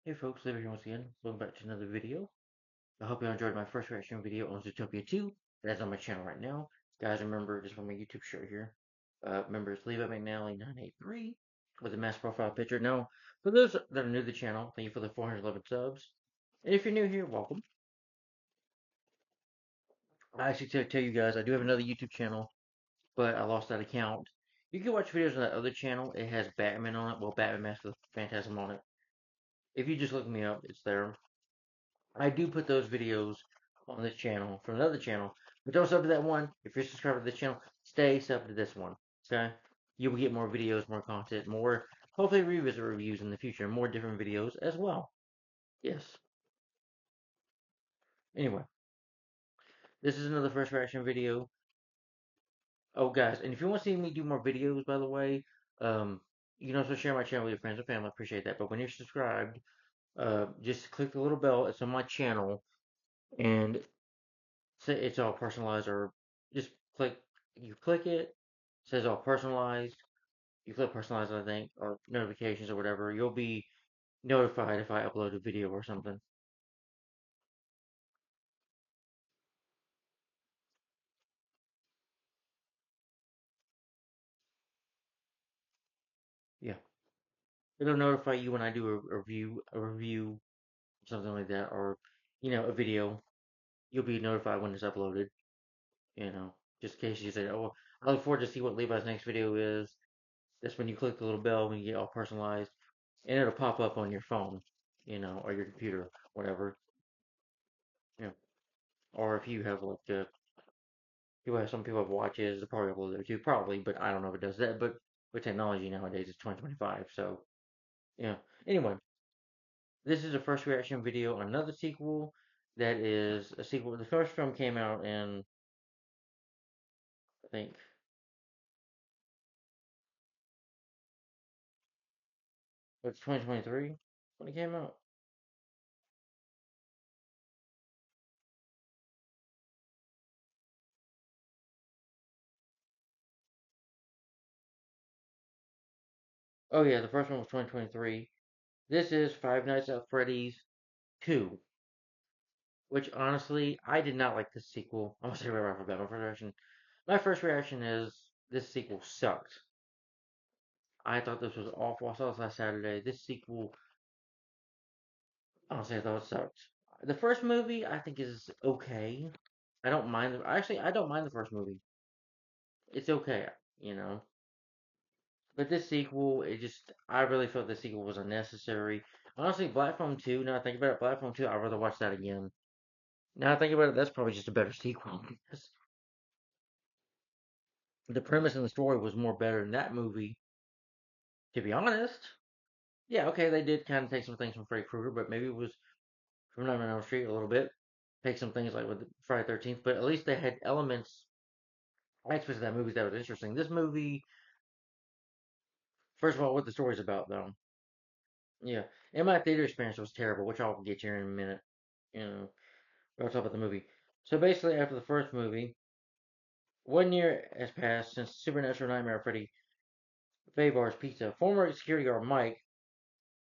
Hey folks, Liver here once again. Welcome back to another video. I hope you enjoyed my first reaction video on Zootopia 2. That's on my channel right now. Guys, remember, just for my YouTube shirt here. Remember, it's Levi McNally 983 with a mass profile picture. Now, for those that are new to the channel, thank you for the 411 subs. And if you're new here, welcome. I actually tell you guys, I do have another YouTube channel, but I lost that account. You can watch videos on that other channel. It has Batman on it. Well, Batman Mask of the Phantasm on it. If you just look me up, it's there. I do put those videos on this channel from another channel, but don't sub to that one. If you're subscribed to this channel, stay sub to this one. Okay? You will get more videos, more content, more hopefully revisit reviews in the future, more different videos as well. Yes. Anyway, this is another first reaction video. Oh, guys, and if you want to see me do more videos, by the way, um, you can also share my channel with your friends and family. I appreciate that. But when you're subscribed, just click the little bell. It's on my channel, and say it's all personalized, or just click you click it, says all personalized. You click personalized, I think, or notifications or whatever. You'll be notified if I upload a video or something. Yeah, it'll notify you when I do a review, something like that, or a video. You'll be notified when it's uploaded. You know, just in case you say, "Oh, I look forward to see what Levi's next video is." That's when you click the little bell when you get all personalized, and it'll pop up on your phone, or your computer, whatever. You know, or if you have like some people have watches, they're probably upload there too, probably, but I don't know if it does that. But with technology nowadays, it's 2025, so yeah. Anyway, this is a first reaction video on another sequel that is a sequel. The first film came out in, I think, what's 2023 when it came out. Oh yeah, the first one was 2023. This is Five Nights at Freddy's 2, which honestly I did not like this sequel. I'm gonna say right off the bat, my first reaction is this sequel sucked. I thought this was awful. I saw this last Saturday. This sequel, honestly, I thought it sucked. The first movie, I think, is okay. I don't mind. I don't mind the first movie. It's okay, you know. But this sequel, I really felt the sequel was unnecessary. Honestly, Black Phone 2, now I think about it, Black Phone 2, I'd rather watch that again. Now I think about it, that's probably just a better sequel. Because the premise and the story was more better in that movie, to be honest. Yeah, okay, they did kind of take some things from Freddy Krueger, but maybe it was from Nightmare on Elm Street a little bit. Take some things like with Friday 13th, but at least they had elements, aspects of that movie that was interesting. This movie, first of all, what the story's about, though. Yeah, and my theater experience was terrible, which I'll get to in a minute. You know, I'll talk about the movie. So basically, after the first movie, 1 year has passed since Supernatural Nightmare Freddy Favar's Pizza. Former security guard Mike,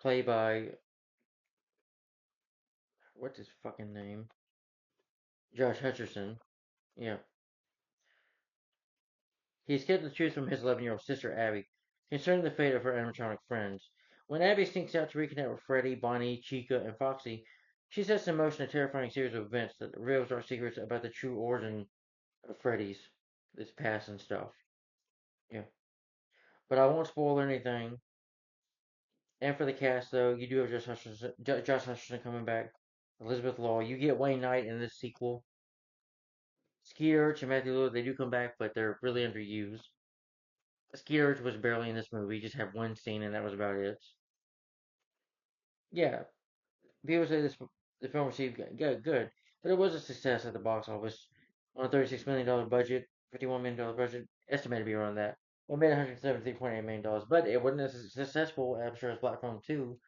played by what's his fucking name? Josh Hutcherson. Yeah, he escaped the truth from his 11-year-old sister Abby concerning the fate of her animatronic friends. When Abby sneaks out to reconnect with Freddy, Bonnie, Chica, and Foxy, she sets in motion a terrifying series of events that reveals our secrets about the true origin of Freddy's, his past and stuff. Yeah, but I won't spoil anything. And for the cast, though, you do have Josh Hutcherson coming back, Elizabeth Law. You get Wayne Knight in this sequel. Skeet Ulrich and Matthew Lillard, they do come back, but they're really underused. Skeet Ulrich was barely in this movie; just had one scene, and that was about it. Yeah, people say the film received good, but it was a success at the box office on a $36 million budget, $51 million budget, estimated to be around that. It made $173.8 million, but it wasn't as successful, I'm sure, as Black Phone 2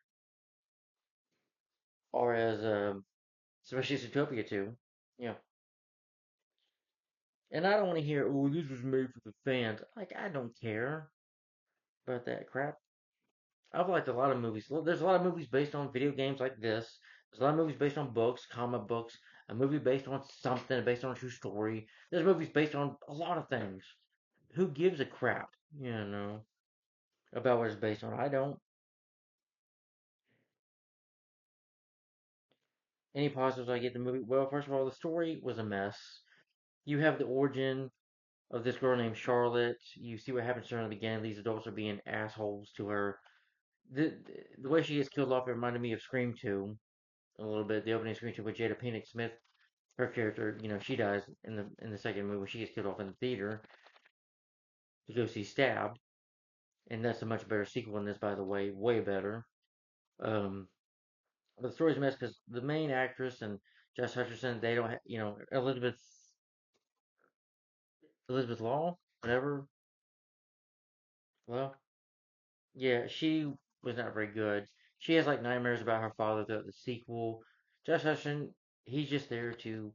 or as especially Zootopia 2. Yeah, and I don't want to hear, oh, this was made for the fans. Like, I don't care about that crap. I've liked a lot of movies. There's a lot of movies based on video games like this. There's a lot of movies based on books, comic books, a movie based on something, based on a true story. There's movies based on a lot of things. Who gives a crap, you know, about what it's based on? I don't. Any positives I get the movie? Well, first of all, the story was a mess. You have the origin of this girl named Charlotte. You see what happens to her in the beginning. These adults are being assholes to her. The the way she gets killed off, it reminded me of Scream 2 a little bit. The opening Scream 2 with Jada Pinkett Smith, her character, she dies in the second movie. She gets killed off in the theater to go see Stab, and that's a much better sequel than this, by the way, way better. Um, but the story's a mess because the main actress and Josh Hutcherson, they don't, Elizabeth Law, whatever. Well, yeah, she was not very good. She has like nightmares about her father throughout the sequel. Josh Hutcherson, he's just there to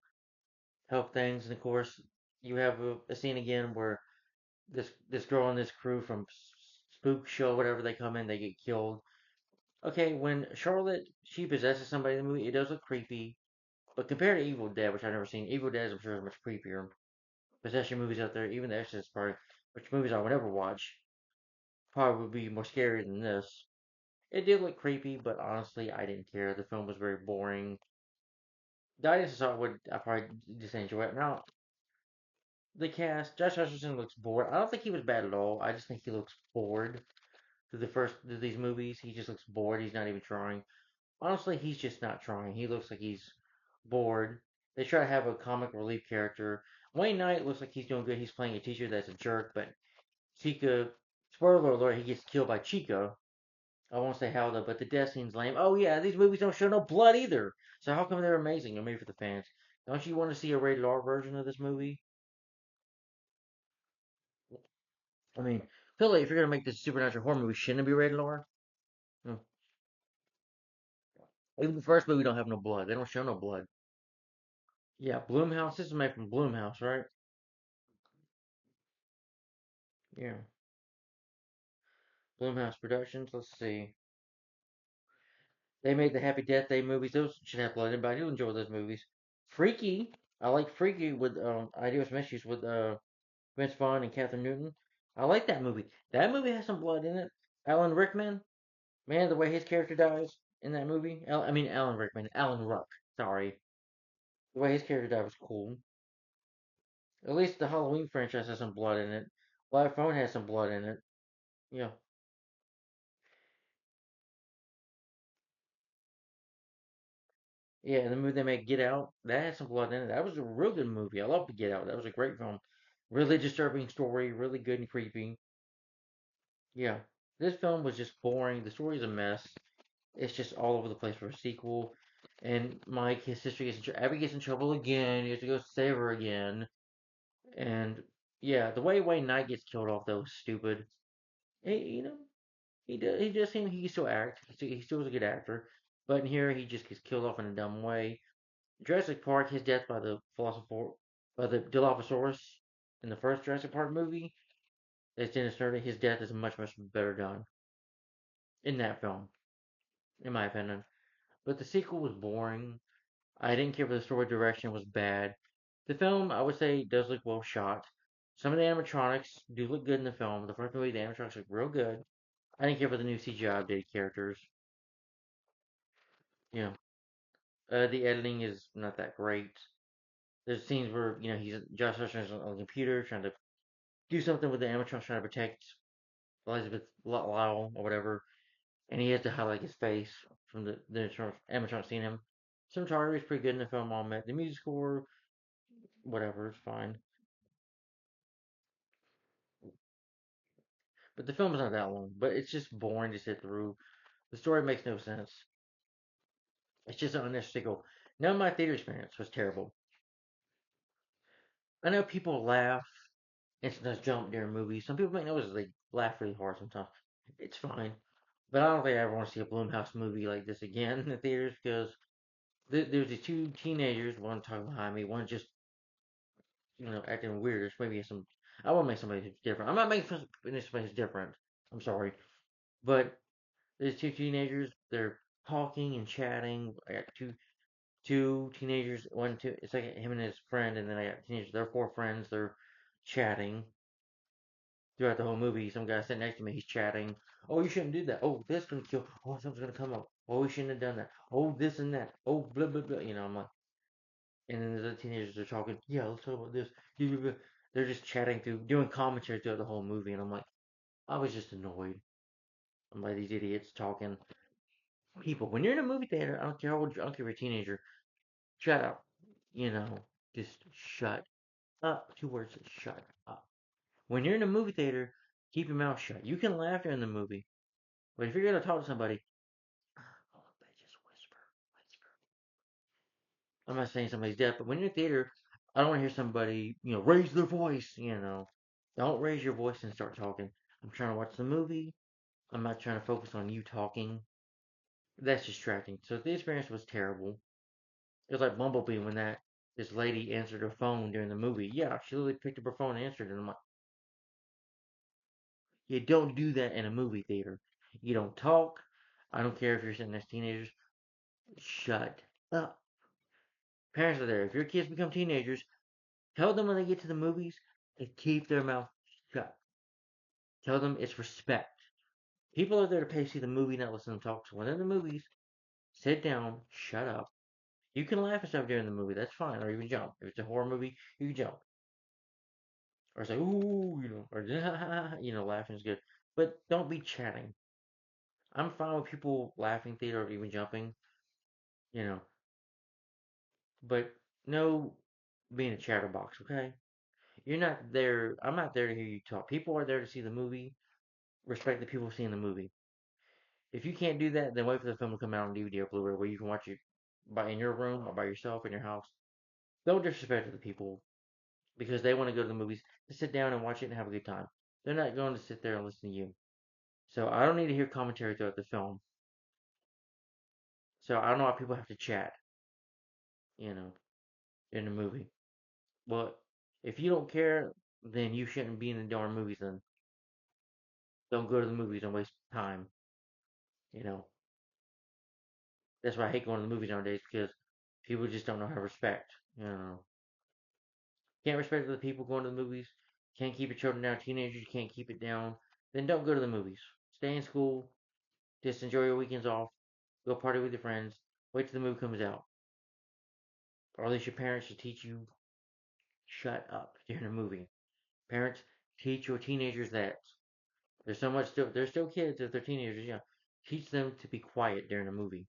help things, and of course, you have a scene again where this girl and this crew from Spook Show, whatever they come in, they get killed. Okay, when Charlotte she possesses somebody in the movie, it does look creepy. But compared to Evil Dead, which I've never seen, Evil Dead I'm sure is much creepier. Possession movies out there, even the Exorcist part, which movies I would never watch, probably would be more scary than this. It did look creepy, but honestly, I didn't care. The film was very boring. The audience saw it would I probably just enjoy it. Now the cast, Josh Hutcherson looks bored. I don't think he was bad at all. I just think he looks bored through these movies. He just looks bored. He's not even trying. Honestly, he's just not trying. He looks like he's bored. They try to have a comic relief character. Wayne Knight looks like he's doing good. He's playing a teacher that's a jerk, but Chica, spoiler alert, he gets killed by Chica. I won't say how though, but the death scene's lame. Oh yeah, these movies don't show no blood either. So how come they're amazing? Or maybe for the fans. Don't you want to see a rated R version of this movie? I mean, clearly, if you're gonna make this supernatural horror movie, shouldn't it be rated R? Hmm. Even the first movie don't have no blood. They don't show no blood. Yeah, Bloomhouse. This is made from Bloomhouse, right? Yeah, Bloomhouse Productions. Let's see. They made the Happy Death Day movies. Those should have blood in, but I do enjoy those movies. Freaky. I like Freaky with Ideas Misuse with Vince Vaughn and Catherine Newton. I like that movie. That movie has some blood in it. Alan Rickman, man, the way his character dies in that movie. I mean Alan Rickman, Alan Ruck. Sorry, the way his character died was cool. At least the Halloween franchise has some blood in it. Live Phone has some blood in it. Yeah, yeah. And the movie they made Get Out, that had some blood in it. That was a real good movie. I loved Get Out. That was a great film. Really disturbing story, really good and creepy. Yeah, this film was just boring. The story's a mess. It's just all over the place for a sequel. And Mike, his sister Abby gets in trouble again. He has to go save her again. And yeah, the way Wayne Knight gets killed off though is stupid. You know, he does. He just seems he can still act. He still is a good actor. But in here, he just gets killed off in a dumb way. Jurassic Park, his death by the philosopher, by the Dilophosaurus in the first Jurassic Park movie, as Dennis Nerdy, his death is much better done in that film, in my opinion. But the sequel was boring. I didn't care for the story direction was bad. The film, I would say, does look well shot. Some of the animatronics do look good in the film. The first movie, the animatronics look real good. I didn't care for the new CGI updated characters. You know, the editing is not that great. There's scenes where Josh Hutcherson is on the computer trying to do something with the animatronics, trying to protect Elizabeth Lowell or whatever, and he has to highlight his face from the animatronic seeing him. Cinematography is pretty good in the film. All met the music score, whatever, it's fine. But the film is not that long, but it's just boring to sit through. The story makes no sense. It's just an unnecessary go. None of my theater experience was terrible. I know people laugh and sometimes jump during movies. Some people make noise they laugh really hard sometimes. It's fine. But I don't think I ever want to see a Blumhouse movie like this again in the theaters because there's these two teenagers, one talking behind me, one just, acting weird. Maybe some. I want to make somebody who's different. I'm not making fun of somebody who's different. I'm sorry. But There's two teenagers. They're talking and chatting. I got two teenagers. One, two. It's like him and his friend, and then I got teenagers. They're four friends. They're chatting throughout the whole movie. Some guy sitting next to me. He's chatting. Oh, you shouldn't do that. Oh, this gonna kill. Oh, something's gonna come up. Oh, we shouldn't have done that. Oh, this and that. Oh, blah blah blah. I'm like, and then the teenagers are talking. Yeah, let's talk about this. They're just chatting through, doing commentary throughout the whole movie, and I'm like, I was just annoyed. I'm like these idiots talking. People, when you're in a movie theater, I don't care how old, I don't care if you're a teenager. Shut up. You know, just shut up. Two words. Shut up. When you're in a movie theater, keep your mouth shut. You can laugh during the movie, but if you're gonna talk to somebody, oh, they just whisper, whisper. I'm not saying somebody's deaf, but when you're in theater, I don't want to hear somebody, raise their voice. Don't raise your voice and start talking. I'm trying to watch the movie. I'm not trying to focus on you talking. That's distracting. So the experience was terrible. It was like Bumblebee when that this lady answered her phone during the movie. Yeah, she literally picked up her phone and answered it. And I'm like, you don't do that in a movie theater. You don't talk. I don't care if you're sitting next to teenagers. Shut up. Parents are there. If your kids become teenagers, tell them when they get to the movies to keep their mouth shut. Tell them it's respect. People are there to pay to see the movie, not listen to them talk. So when they're in the movies, sit down, shut up. You can laugh and stuff during the movie. That's fine. Or even jump. If it's a horror movie, you can jump. Or say, ooh, or, laughing is good. But don't be chatting. I'm fine with people laughing theater or even jumping, you know, but no being a chatterbox, okay? You're not there. I'm not there to hear you talk. People are there to see the movie. Respect the people seeing the movie. If you can't do that, then wait for the film to come out on DVD or Blu-ray where you can watch it in your room or by yourself in your house. Don't disrespect the people because they want to go to the movies to sit down and watch it and have a good time. They're not going to sit there and listen to you. So I don't need to hear commentary throughout the film. So I don't know why people have to chat, you know, in a movie. But if you don't care, then you shouldn't be in the darn movies. Then don't go to the movies and waste time. You know, that's why I hate going to the movies nowadays because people just don't know how to respect. Can't respect the people going to the movies. Can't keep your children down. Teenagers can't keep it down. Then don't go to the movies. Stay in school. Just enjoy your weekends off. Go party with your friends. Wait till the movie comes out. Or at least your parents should teach you shut up during a movie. Parents, teach your teenagers that. There's so much still. They're still kids if they're teenagers. Yeah, teach them to be quiet during a movie.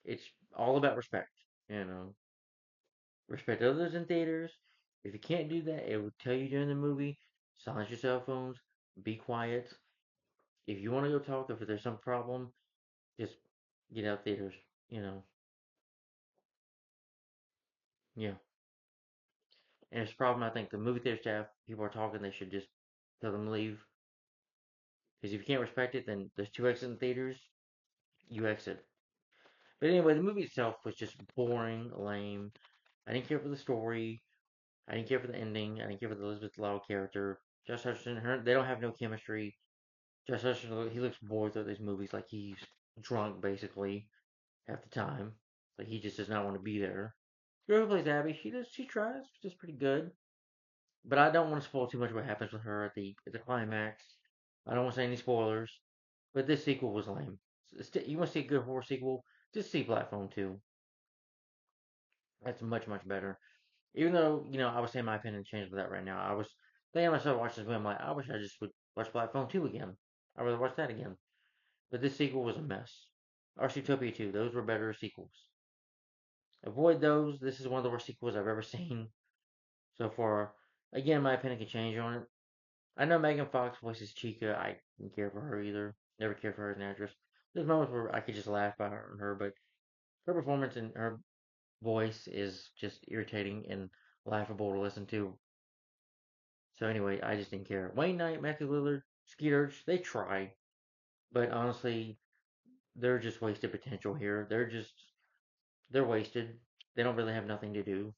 It's all about respect. Respect others in theaters. If you can't do that, it will tell you during the movie. Silence your cell phones. Be quiet. If you want to go talk, if there's some problem, just get out theaters. You know, yeah. And it's a problem. I think the movie theater staff, people are talking, they should just tell them to leave. Because if you can't respect it, then there's two exits in theaters. You exit. But anyway, the movie itself was just boring, lame. I didn't care for the story. I didn't care for the ending. I didn't care for the Elizabeth Lau character. Josh Hutcherson, they don't have no chemistry. Josh Hutcherson, he looks bored through these movies, like he's drunk basically half the time. Like he just does not want to be there. The girl who plays Abby, she tries, she's pretty good. But I don't want to spoil too much what happens with her at the climax. I don't want to say any spoilers. But this sequel was lame. You want to see a good horror sequel? Just see Black Phone 2. That's much, much better. Even though, I was saying my opinion changed with that right now. I was thinking myself watching this movie, I'm like, I wish I just would watch Black Phone 2 again. I'd rather watch that again. But this sequel was a mess. Architopia 2, those were better sequels. Avoid those. This is one of the worst sequels I've ever seen so far. Again, my opinion can change on it. I know Megan Fox voices Chica. I didn't care for her either. Never cared for her as an actress. There's moments where I could just laugh at her, but her performance and her voice is just irritating and laughable to listen to. So anyway, I just didn't care. Wayne Knight, Matthew Lillard, Skeeter, they try, but honestly, they're just wasted potential here. They're wasted. They don't really have nothing to do.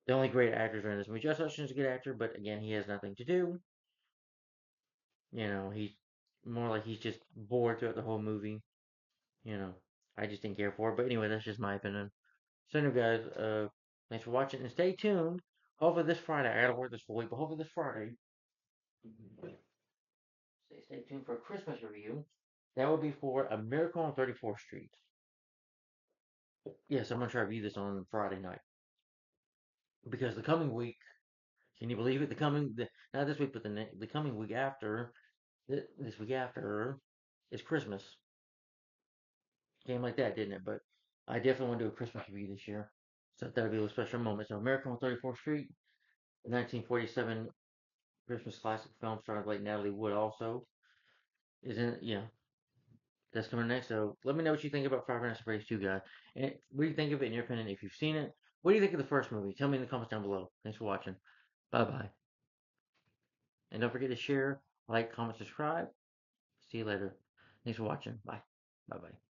The only great actors are in this movie. Josh Hutcherson's a good actor, but again, he has nothing to do. You know, he more like he's just bored throughout the whole movie. You know, I just didn't care for it. But anyway, that's just my opinion. So, anyway, guys, thanks for watching and stay tuned. Hopefully this Friday, I gotta work this full week, but hopefully this Friday, stay tuned for a Christmas review. That will be for A Miracle on 34th Street. Yes, I'm gonna try to review this on Friday night because the coming week, can you believe it? Not this week, but the coming week after, this week after, is Christmas. Came like that, didn't it? But I definitely want to do a Christmas review this year. So that'll be a special moment. So Miracle on 34th Street, 1947 Christmas classic film starring late Natalie Wood also. Isn't yeah, that's coming next. So let me know what you think about Five Nights at Freddy's 2, guys. And what do you think of it in your opinion if you've seen it? What do you think of the first movie? Tell me in the comments down below. Thanks for watching. Bye bye. And don't forget to share, like, comment, subscribe. See you later. Thanks for watching. Bye. Bye bye.